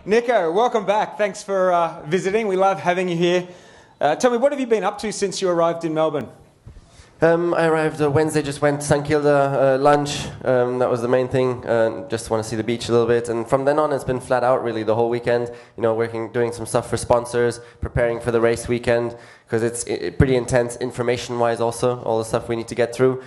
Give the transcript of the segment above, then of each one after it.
Nico, welcome back. Thanks for visiting. We love having you here. Tell me, what have you been up to since you arrived in Melbourne? I arrived Wednesday, just went to St Kilda lunch. That was the main thing. Just want to see the beach a little bit. And from then on, it's been flat out really the whole weekend. You know, doing some stuff for sponsors, preparing for the race weekend, because it's pretty intense information-wise also, all the stuff we need to get through.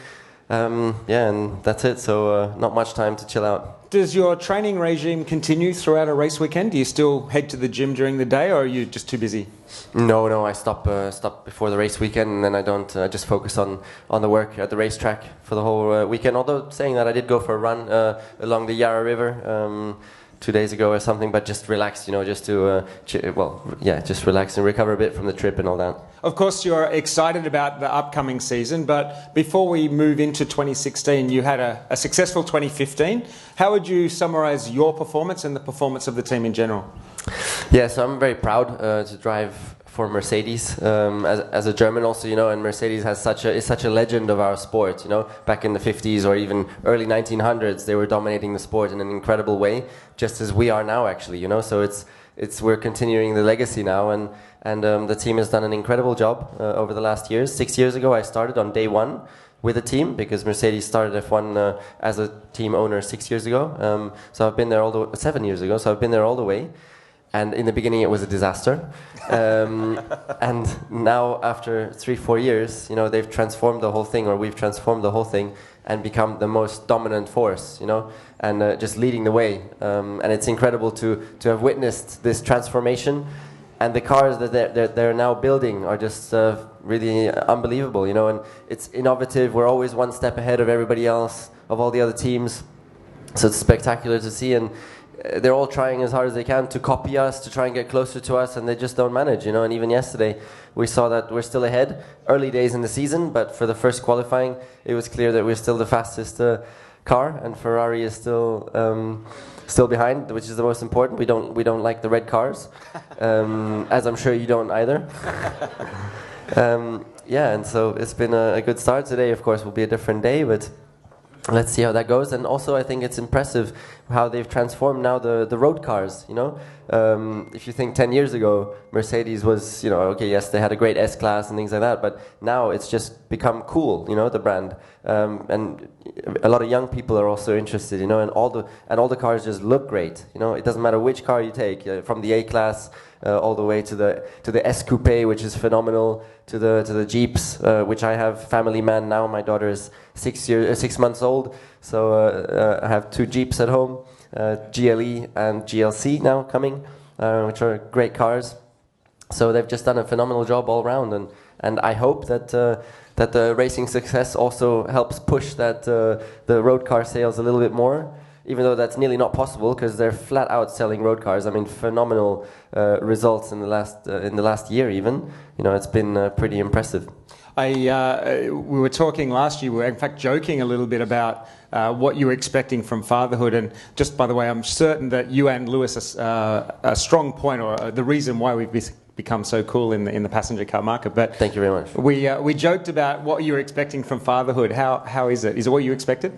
Yeah, and that's it. So not much time to chill out. Does your training regime continue throughout a race weekend? Do you still head to the gym during the day, or are you just too busy? No, I stop before the race weekend, and then I don't. I just focus on the work at the racetrack for the whole weekend. Although saying that, I did go for a run along the Yarra River 2 days ago or something, but just relaxed, just to just relax and recover a bit from the trip and all that. Of course, you're excited about the upcoming season, but before we move into 2016, you had a successful 2015. How would you summarise your performance and the performance of the team in general? Yeah, so I'm very proud to drive for Mercedes as a German also, and Mercedes is such a legend of our sport, back in the 50s or even early 1900s, they were dominating the sport in an incredible way, just as we are now actually, so we're continuing the legacy now, and the team has done an incredible job over the last years. 6 years ago I started on day one with the team, because Mercedes started F1 as a team owner 6 years ago, so I've been there 7 years ago, so I've been there all the way. And in the beginning it was a disaster. And now after 3-4 years, they've transformed the whole thing, or we've transformed the whole thing and become the most dominant force, and just leading the way. And it's incredible to have witnessed this transformation. And the cars that they're now building are just really unbelievable, and it's innovative. We're always one step ahead of everybody else, of all the other teams. So it's spectacular to see, and they're all trying as hard as they can to copy us, to try and get closer to us, and they just don't manage, And even yesterday, we saw that we're still ahead. Early days in the season, but for the first qualifying, it was clear that we're still the fastest car, and Ferrari is still behind, which is the most important. We don't like the red cars, as I'm sure you don't either. Yeah, and so it's been a good start. Today, of course, will be a different day, but let's see how that goes. And also I think it's impressive how they've transformed now the road cars, If you think 10 years ago, Mercedes was, okay, yes, they had a great S-Class and things like that, but now it's just become cool, the brand. And a lot of young people are also interested, and all the cars just look great, It doesn't matter which car you take, from the A-Class all the way to the S Coupe, which is phenomenal, to the Jeeps, which I have. Family man now. My daughter is 6 months old, so I have 2 Jeeps at home, GLE and GLC now coming, which are great cars. So they've just done a phenomenal job all around, and I hope that the racing success also helps push the road car sales a little bit more. Even though that's nearly not possible, because they're flat out selling road cars. I mean, phenomenal results in the last year even. It's been pretty impressive. We were talking last year, we were in fact joking a little bit about what you were expecting from fatherhood. And just by the way, I'm certain that you and Lewis are a strong point, or the reason why we've become so cool in the passenger car market. But thank you very much. We joked about what you were expecting from fatherhood. How is it? Is it what you expected?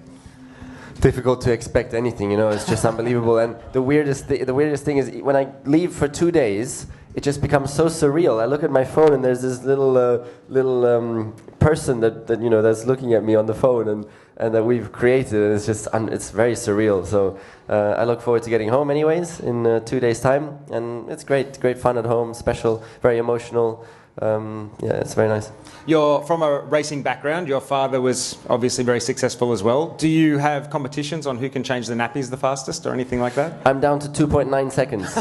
Difficult to expect anything, it's just unbelievable. And the weirdest thing is when I leave for 2 days, it just becomes so surreal. I look at my phone and there's this little person that that's looking at me on the phone and that we've created, and it's just it's very surreal. So I look forward to getting home anyways in 2 days' time, and it's great fun at home, special, very emotional. Yeah, it's very nice. You're from a racing background. Your father was obviously very successful as well. Do you have competitions on who can change the nappies the fastest or anything like that? I'm down to 2.9 seconds,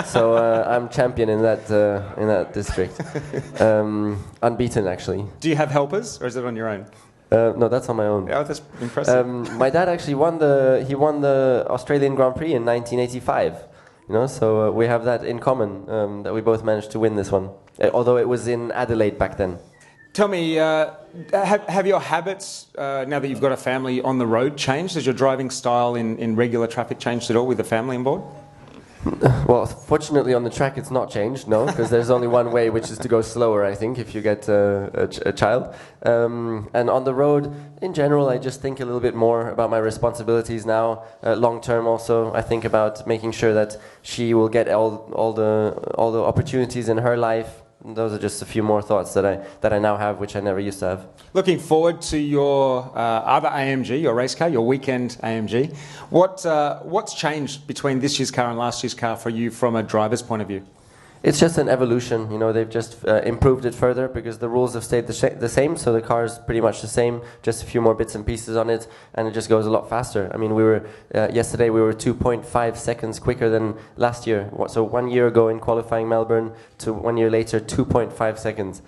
so I'm champion in that district. Unbeaten, actually. Do you have helpers, or is it on your own? No, that's on my own. Oh, that's impressive. My dad actually won the Australian Grand Prix in 1985. So we have that in common, that we both managed to win this one. Although it was in Adelaide back then. Tell me, have your habits, now that you've got a family on the road, changed? Has your driving style in regular traffic changed at all with the family on board? Well, fortunately on the track it's not changed, no, because there's only one way, which is to go slower, I think, if you get a child. And on the road, in general, I just think a little bit more about my responsibilities now. Long term also, I think about making sure that she will get all the opportunities in her life. Those are just a few more thoughts that I now have, which I never used to have. Looking forward to your other AMG, your race car, your weekend AMG. What's changed between this year's car and last year's car for you from a driver's point of view? It's just an evolution, you know, they've just improved it further because the rules have stayed the same, so the car is pretty much the same, just a few more bits and pieces on it, and it just goes a lot faster. I mean, yesterday we were 2.5 seconds quicker than last year. So 1 year ago in qualifying Melbourne to 1 year later, 2.5 seconds,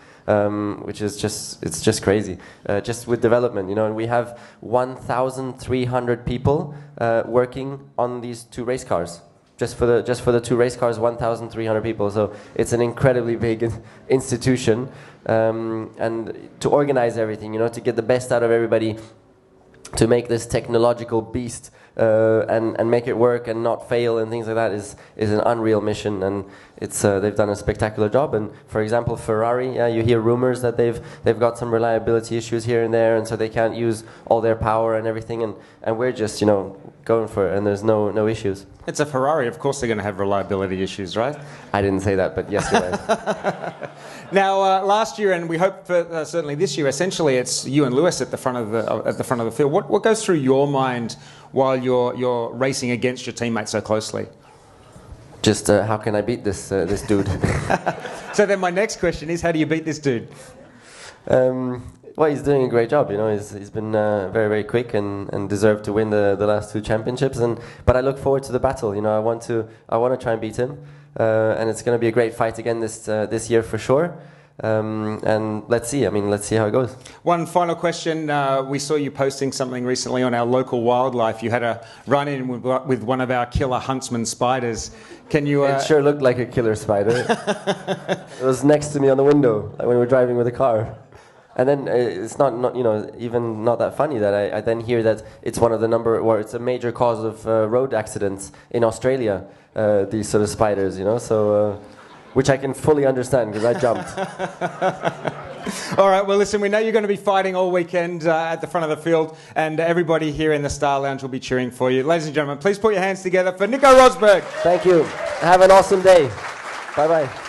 which is just crazy. Just with development, you know, and we have 1,300 people working on these two race cars. Just for the two race cars, 1,300 people. So it's an incredibly big institution, and to organize everything, you know, to get the best out of everybody, to make this technological beast and make it work and not fail and things like that is an unreal mission, and it's they've done a spectacular job. And for example, Ferrari, you hear rumors that they've got some reliability issues here and there, and so they can't use all their power and everything, and we're just, you know, going for it, and there's no issues. It's a Ferrari, of course they're going to have reliability issues, right? I didn't say that, but yes, you're right. Now, last year, and we hope for certainly this year, essentially it's you and Lewis at the front of the field. What goes through your mind while you're racing against your teammates so closely? Just how can I beat this dude? So then my next question is, how do you beat this dude? Well, he's doing a great job. You know, he's been very, very quick and deserved to win the last two championships. But I look forward to the battle. You know, I want to try and beat him, and it's going to be a great fight again this year for sure. And let's see. I mean, let's see how it goes. One final question. We saw you posting something recently on our local wildlife. You had a run-in with one of our killer huntsman spiders. Can you? It sure looked like a killer spider. It was next to me on the window when we were driving with the car. And then it's not you know, even not that funny that I then hear that it's one of the it's a major cause of road accidents in Australia. These sort of spiders, you know, so which I can fully understand because I jumped. All right, well, listen, we know you're going to be fighting all weekend at the front of the field, and everybody here in the Star Lounge will be cheering for you. Ladies and gentlemen, please put your hands together for Nico Rosberg. Thank you. Have an awesome day. Bye-bye.